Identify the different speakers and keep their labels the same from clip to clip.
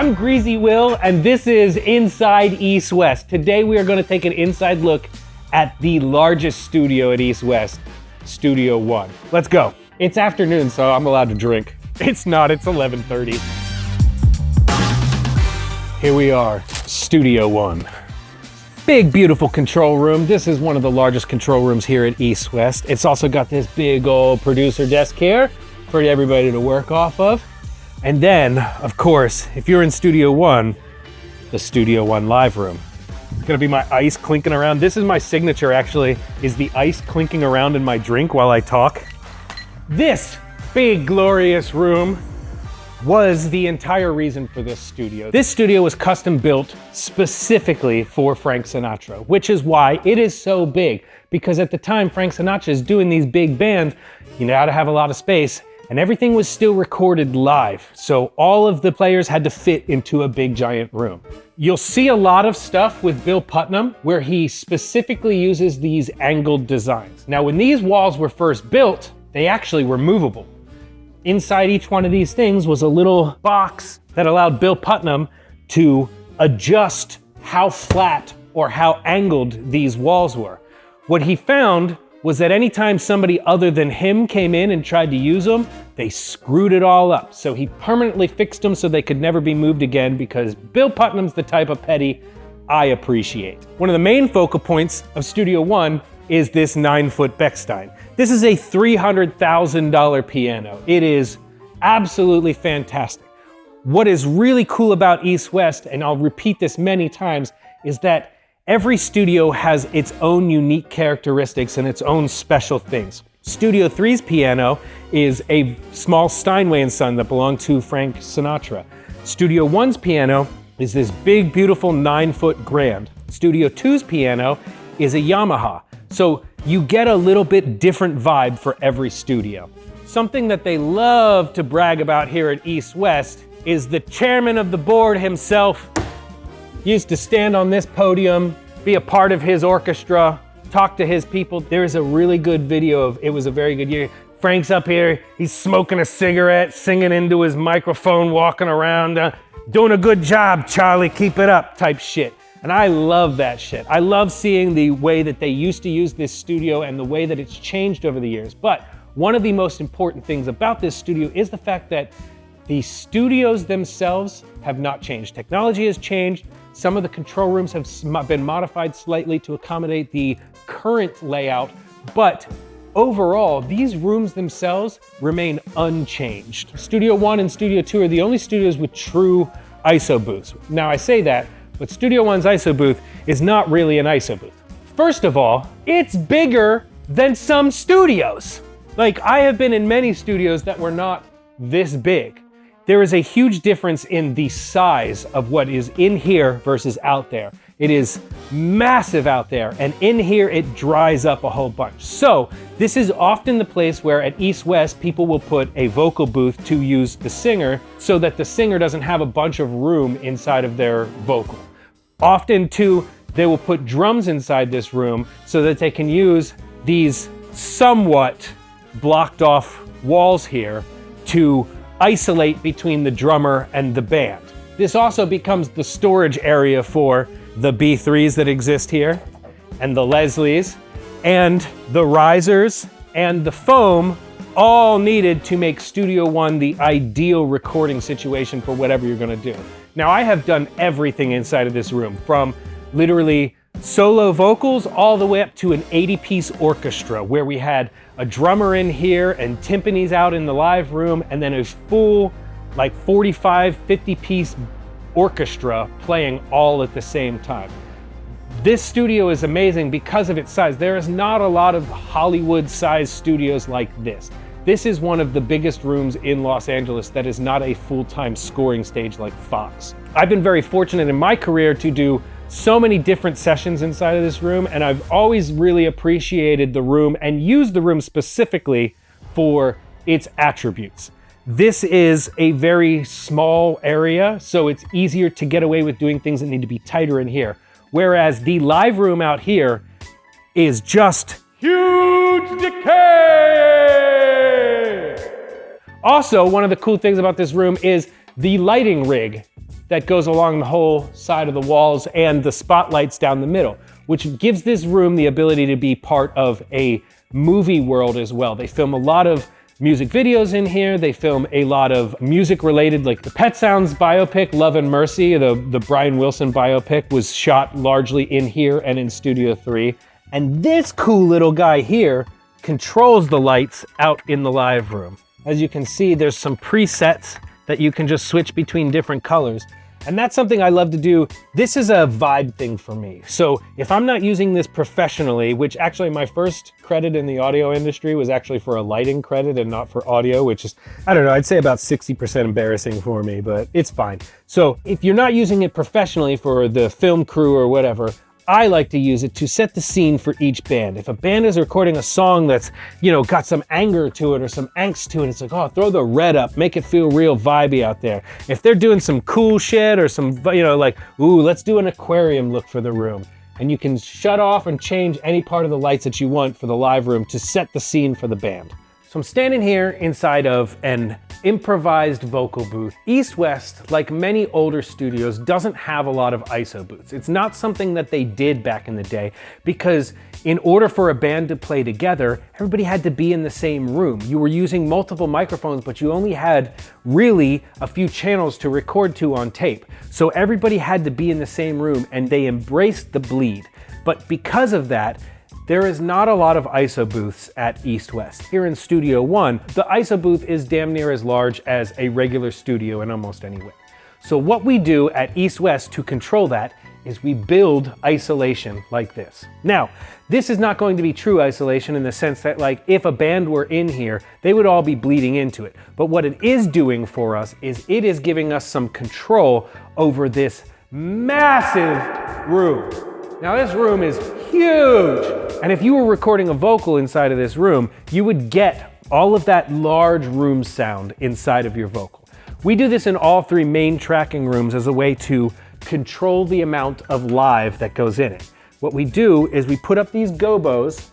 Speaker 1: I'm Greasy Will, and this is Inside East West. Today we are going to take an inside look at the largest studio at East West, Studio One. Let's go. It's afternoon, so I'm allowed to drink. It's not, it's 11:30. Here we are, Studio One. Big, beautiful control room. This is one of the largest control rooms here at East West. It's also got this big old producer desk here for everybody to work off of. And then, of course, if you're in Studio One, the Studio One live room. It's gonna be my ice clinking around. This is my signature, actually, is the ice clinking around in my drink while I talk. This big, glorious room was the entire reason for this studio. This studio was custom built specifically for Frank Sinatra, which is why it is so big. Because at the time Frank Sinatra is doing these big bands, you know how to have a lot of space, and everything was still recorded live. So all of the players had to fit into a big giant room. You'll see a lot of stuff with Bill Putnam where he specifically uses these angled designs. Now, when these walls were first built, they actually were movable. Inside each one of these things was a little box that allowed Bill Putnam to adjust how flat or how angled these walls were. What he found was that anytime somebody other than him came in and tried to use them, they screwed it all up. So he permanently fixed them so they could never be moved again, because Bill Putnam's the type of petty I appreciate. One of the main focal points of Studio One is this 9-foot Bechstein. This is a $300,000 piano. It is absolutely fantastic. What is really cool about East West, and I'll repeat this many times, is that every studio has its own unique characteristics and its own special things. Studio 3's piano is a small Steinway & Son that belonged to Frank Sinatra. Studio 1's piano is this big, beautiful 9-foot Grand. Studio 2's piano is a Yamaha. So you get a little bit different vibe for every studio. Something that they love to brag about here at East West is the chairman of the board himself. He used to stand on this podium, be a part of his orchestra, talk to his people. There's a really good video of It Was a Very Good Year. Frank's up here, he's smoking a cigarette, singing into his microphone, walking around, doing a good job, Charlie, keep it up, type shit. And I love that shit. I love seeing the way that they used to use this studio and the way that it's changed over the years. But one of the most important things about this studio is the fact that the studios themselves have not changed. Technology has changed. Some of the control rooms have been modified slightly to accommodate the current layout, but overall, these rooms themselves remain unchanged. Studio One and Studio Two are the only studios with true ISO booths. Now, I say that, but Studio One's ISO booth is not really an ISO booth. First of all, it's bigger than some studios. Like, I have been in many studios that were not this big. There is a huge difference in the size of what is in here versus out there. It is massive out there, and in here it dries up a whole bunch. So this is often the place where at East West people will put a vocal booth to use the singer so that the singer doesn't have a bunch of room inside of their vocal. Often too, they will put drums inside this room so that they can use these somewhat blocked off walls here to isolate between the drummer and the band. This also becomes the storage area for the B3s that exist here, and the Leslies, and the risers, and the foam, all needed to make Studio One the ideal recording situation for whatever you're gonna do. Now, I have done everything inside of this room, from literally solo vocals all the way up to an 80-piece orchestra, where we had a drummer in here and timpanis out in the live room, and then a full, like 45, 50-piece orchestra playing all at the same time. This studio is amazing because of its size. There is not a lot of Hollywood-sized studios like this. This is one of the biggest rooms in Los Angeles that is not a full-time scoring stage like Fox. I've been very fortunate in my career to do so many different sessions inside of this room, and I've always really appreciated the room and used the room specifically for its attributes. This is a very small area, so it's easier to get away with doing things that need to be tighter in here. Whereas the live room out here is just huge decay! Also, one of the cool things about this room is the lighting rig that goes along the whole side of the walls and the spotlights down the middle, which gives this room the ability to be part of a movie world as well. They film a lot of music videos in here. They film a lot of music related, like the Pet Sounds biopic, Love and Mercy, the Brian Wilson biopic was shot largely in here and in Studio 3. And this cool little guy here controls the lights out in the live room. As you can see, there's some presets that you can just switch between different colors. And that's something I love to do. This is a vibe thing for me. So if I'm not using this professionally, which actually my first credit in the audio industry was actually for a lighting credit and not for audio, which is, I don't know, I'd say about 60% embarrassing for me, but it's fine. So if you're not using it professionally for the film crew or whatever, I like to use it to set the scene for each band. If a band is recording a song that's, you know, got some anger to it or some angst to it, it's like, oh, throw the red up, make it feel real vibey out there. If they're doing some cool shit or some, you know, like, ooh, let's do an aquarium look for the room. And you can shut off and change any part of the lights that you want for the live room to set the scene for the band. So I'm standing here inside of an improvised vocal booth. East West, like many older studios, doesn't have a lot of ISO booths. It's not something that they did back in the day because in order for a band to play together, everybody had to be in the same room. You were using multiple microphones, but you only had really a few channels to record to on tape. So everybody had to be in the same room and they embraced the bleed. But because of that, there is not a lot of ISO booths at East West. Here in Studio One, the ISO booth is damn near as large as a regular studio in almost any way. So what we do at East West to control that is we build isolation like this. Now, this is not going to be true isolation in the sense that, like, if a band were in here, they would all be bleeding into it. But what it is doing for us is it is giving us some control over this massive room. Now this room is huge, and if you were recording a vocal inside of this room, you would get all of that large room sound inside of your vocal. We do this in all three main tracking rooms as a way to control the amount of live that goes in it. What we do is we put up these gobos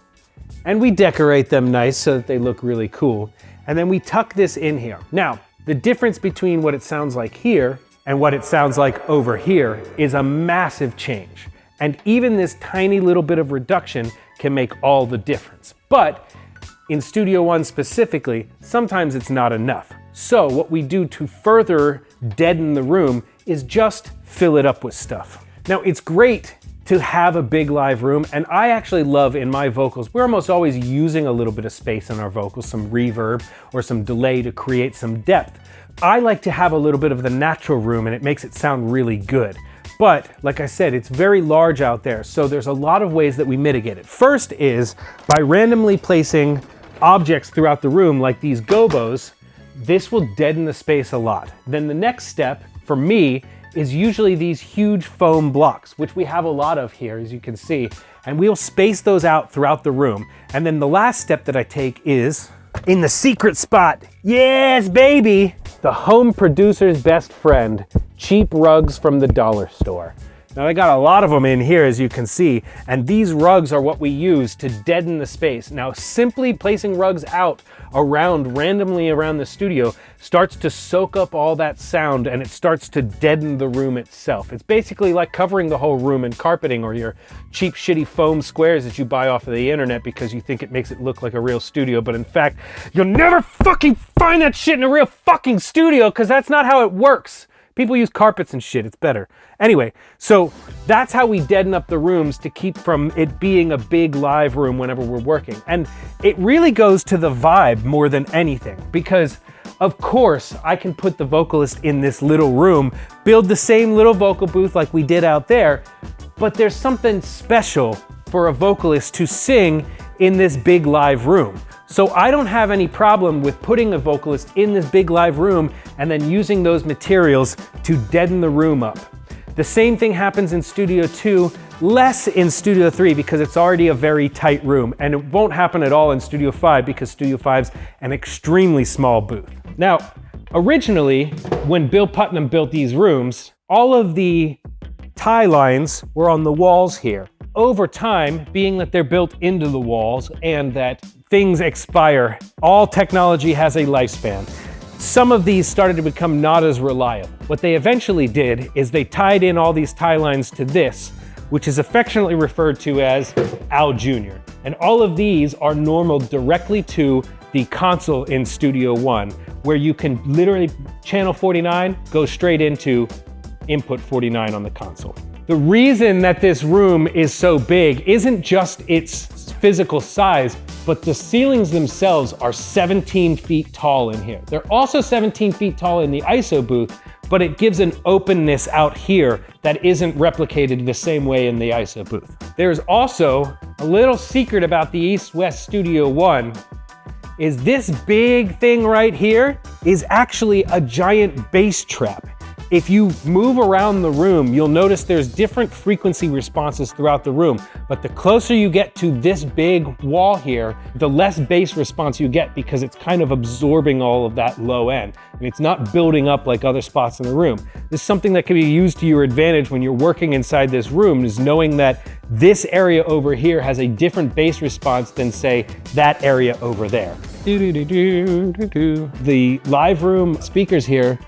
Speaker 1: and we decorate them nice so that they look really cool, and then we tuck this in here. Now, the difference between what it sounds like here and what it sounds like over here is a massive change. And even this tiny little bit of reduction can make all the difference. But in Studio One specifically, sometimes it's not enough. So what we do to further deaden the room is just fill it up with stuff. Now it's great to have a big live room, and I actually love in my vocals, we're almost always using a little bit of space in our vocals, some reverb or some delay to create some depth. I like to have a little bit of the natural room and it makes it sound really good. But like I said, it's very large out there, so there's a lot of ways that we mitigate it. First is by randomly placing objects throughout the room like these gobos. This will deaden the space a lot. Then the next step for me is usually these huge foam blocks, which we have a lot of here, as you can see, and we'll space those out throughout the room. And then the last step that I take is in the secret spot. Yes, baby! The home producer's best friend, cheap rugs from the dollar store. Now I got a lot of them in here, as you can see, and these rugs are what we use to deaden the space. Now simply placing rugs out randomly around the studio starts to soak up all that sound and it starts to deaden the room itself. It's basically like covering the whole room in carpeting or your cheap shitty foam squares that you buy off of the internet because you think it makes it look like a real studio, but in fact, you'll never fucking find that shit in a real fucking studio because that's not how it works. People use carpets and shit, it's better. Anyway, so that's how we deaden up the rooms to keep from it being a big live room whenever we're working. And it really goes to the vibe more than anything, because of course I can put the vocalist in this little room, build the same little vocal booth like we did out there, but there's something special for a vocalist to sing in this big live room. So I don't have any problem with putting a vocalist in this big live room and then using those materials to deaden the room up. The same thing happens in Studio 2, less in Studio 3 because it's already a very tight room, and it won't happen at all in Studio 5 because Studio 5's an extremely small booth. Now, originally, when Bill Putnam built these rooms, all of the tie lines were on the walls here. Over time, being that they're built into the walls and that things expire, all technology has a lifespan. some of these started to become not as reliable. What they eventually did is they tied in all these tie lines to this, which is affectionately referred to as Al Jr. And all of these are normal directly to the console in Studio One, where you can literally, channel 49 goes straight into input 49 on the console. The reason that this room is so big isn't just its physical size, but the ceilings themselves are 17 feet tall in here. They're also 17 feet tall in the ISO booth, but it gives an openness out here that isn't replicated the same way in the ISO booth. There's also a little secret about the East West Studio One, is this big thing right here is actually a giant bass trap. If you move around the room, you'll notice there's different frequency responses throughout the room, but the closer you get to this big wall here, the less bass response you get because it's kind of absorbing all of that low end, and it's not building up like other spots in the room. This is something that can be used to your advantage when you're working inside this room, is knowing that this area over here has a different bass response than, say, that area over there. The live room speakers here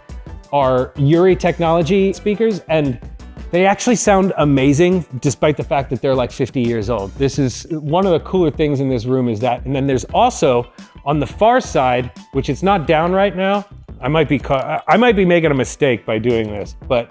Speaker 1: are Uri Technology speakers, and they actually sound amazing despite the fact that they're like 50 years old. This is one of the cooler things in this room, is that. And then there's also on the far side, which it's not down right now. I might be making a mistake by doing this, but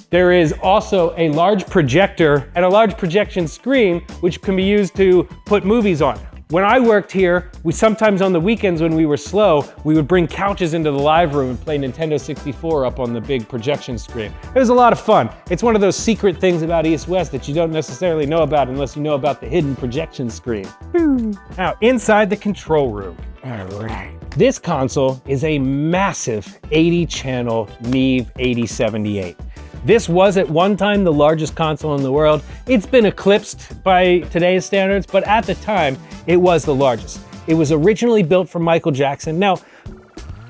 Speaker 1: there is also a large projector and a large projection screen which can be used to put movies on. When I worked here, we sometimes on the weekends when we were slow, we would bring couches into the live room and play Nintendo 64 up on the big projection screen. It was a lot of fun. It's one of those secret things about East West that you don't necessarily know about unless you know about the hidden projection screen. Now, inside the control room. All right. This console is a massive 80-channel Neve 8078. This was at one time the largest console in the world. It's been eclipsed by today's standards, but at the time, it was the largest. It was originally built for Michael Jackson. Now,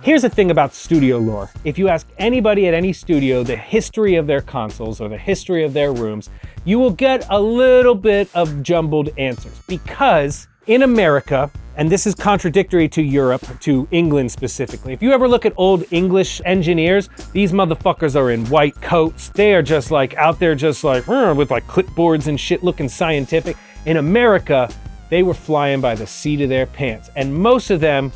Speaker 1: here's the thing about studio lore. If you ask anybody at any studio the history of their consoles or the history of their rooms, you will get a little bit of jumbled answers, because in America, and this is contradictory to Europe, to England specifically. If you ever look at old English engineers, these motherfuckers are in white coats. They are just like out there just like with like clipboards and shit looking scientific. In America, they were flying by the seat of their pants, and most of them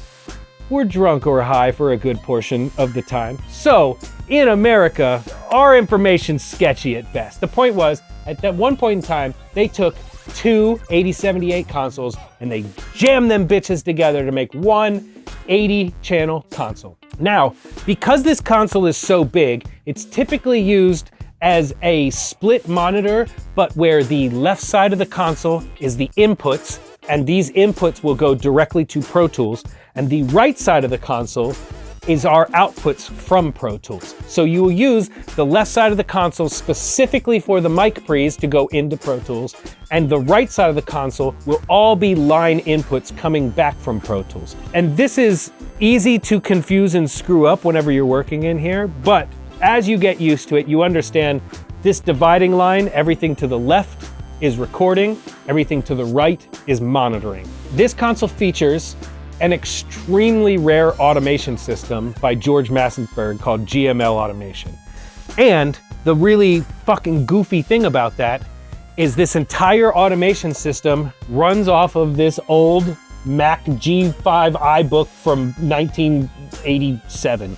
Speaker 1: were drunk or high for a good portion of the time. So in America, our information's sketchy at best. The point was, at that one point in time, they took two 8078 consoles and they jammed them bitches together to make one 80-channel console. Now, because this console is so big, it's typically used as a split monitor, but where the left side of the console is the inputs, and these inputs will go directly to Pro Tools, and the right side of the console is our outputs from Pro Tools. So you will use the left side of the console specifically for the mic pre's to go into Pro Tools, and the right side of the console will all be line inputs coming back from Pro Tools. And this is easy to confuse and screw up whenever you're working in here, but as you get used to it, you understand this dividing line, everything to the left is recording, everything to the right is monitoring. This console features an extremely rare automation system by George Massenburg called GML Automation. And the really fucking goofy thing about that is this entire automation system runs off of this old Mac G5 iBook from 1987.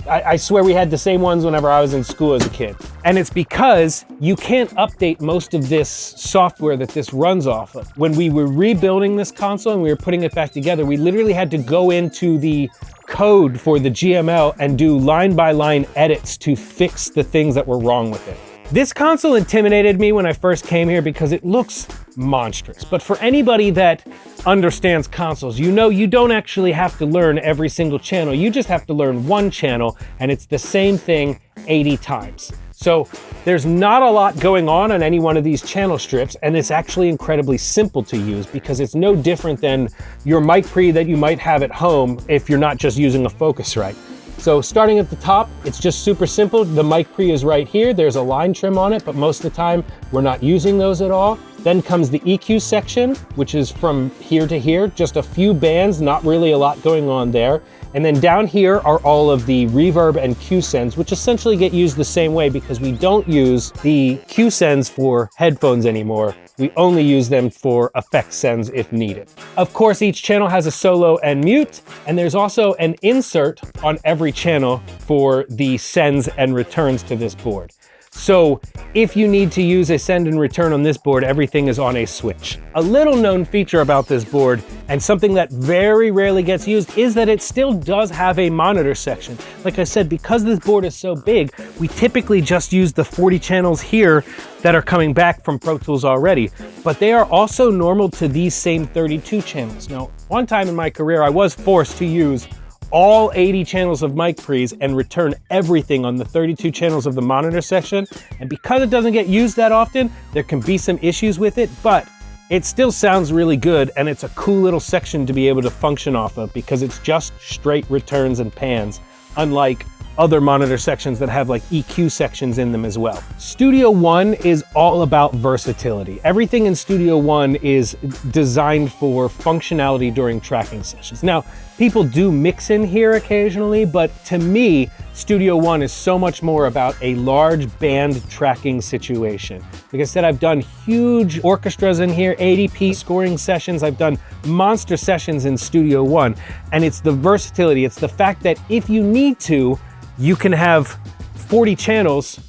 Speaker 1: I swear we had the same ones whenever I was in school as a kid. And it's because you can't update most of this software that this runs off of. When we were rebuilding this console and we were putting it back together, we literally had to go into the code for the GML and do line-by-line edits to fix the things that were wrong with it. This console intimidated me when I first came here because it looks monstrous. But for anybody that understands consoles, you know you don't actually have to learn every single channel. You just have to learn one channel, and it's the same thing 80 times. So there's not a lot going on any one of these channel strips, and it's actually incredibly simple to use because it's no different than your mic pre that you might have at home if you're not just using a Focusrite. So starting at the top, it's just super simple. The mic pre is right here. There's a line trim on it, but most of the time we're not using those at all. Then comes the EQ section, which is from here to here, just a few bands, not really a lot going on there. And then down here are all of the reverb and Q sends, which essentially get used the same way because we don't use the Q sends for headphones anymore. We only use them for effect sends if needed. Of course, each channel has a solo and mute, and there's also an insert on every channel for the sends and returns to this board. So if you need to use a send and return on this board, everything is on a switch. A little known feature about this board, and something that very rarely gets used, is that it still does have a monitor section. Like I said, because this board is so big, we typically just use the 40 channels here that are coming back from Pro Tools already, but they are also normal to these same 32 channels. Now, one time in my career, I was forced to use all 80 channels of mic pre's and return everything on the 32 channels of the monitor section. And because it doesn't get used that often, there can be some issues with it, but it still sounds really good, and it's a cool little section to be able to function off of because it's just straight returns and pans, unlike other monitor sections that have like EQ sections in them as well. Studio One is all about versatility. Everything in Studio One is designed for functionality during tracking sessions. Now, people do mix in here occasionally, but to me, Studio One is so much more about a large band tracking situation. Like I said, I've done huge orchestras in here, 80p scoring sessions. I've done monster sessions in Studio One, and it's the versatility. It's the fact that if you need to, you can have 40 channels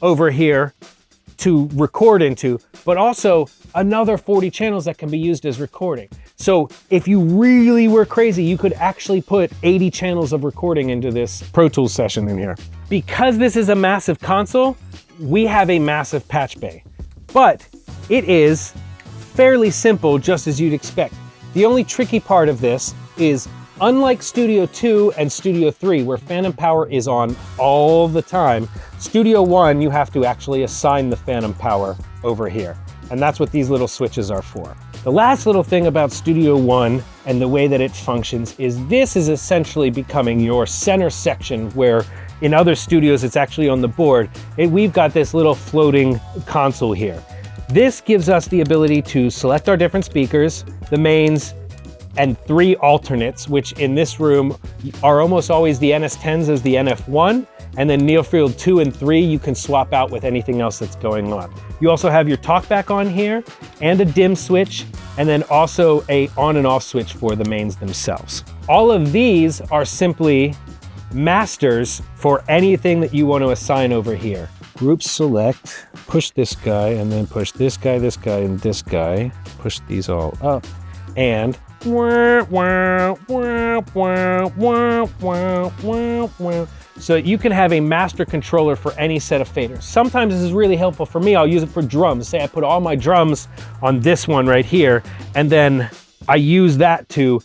Speaker 1: over here to record into, but also another 40 channels that can be used as recording. So if you really were crazy, you could actually put 80 channels of recording into this Pro Tools session in here. Because this is a massive console, we have a massive patch bay, but it is fairly simple, just as you'd expect. The only tricky part of this is, unlike Studio 2 and Studio 3, where Phantom Power is on all the time, Studio One, you have to actually assign the Phantom Power over here. And that's what these little switches are for. The last little thing about Studio One and the way that it functions is this is essentially becoming your center section, where in other studios it's actually on the board. We've got this little floating console here. This gives us the ability to select our different speakers, the mains, and 3 alternates, which in this room are almost always the NS10s as the NF1, and then Neofield 2 and 3 you can swap out with anything else that's going on. You also have your talkback on here, and a dim switch, and then also a on and off switch for the mains themselves. All of these are simply masters for anything that you want to assign over here. Group select, push this guy, and then push this guy, and this guy. Push these all up, and so you can have a master controller for any set of faders. Sometimes this is really helpful for me. I'll use it for drums. Say I put all my drums on this one right here, and then I use that to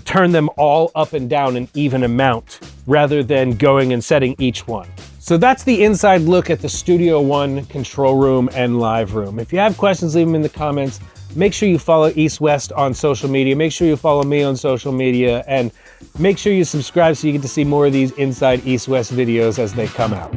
Speaker 1: turn them all up and down an even amount rather than going and setting each one. So that's the inside look at the Studio One control room and live room. If you have questions, leave them in the comments. Make sure you follow East West on social media. Make sure you follow me on social media, and make sure you subscribe so you get to see more of these Inside East West videos as they come out.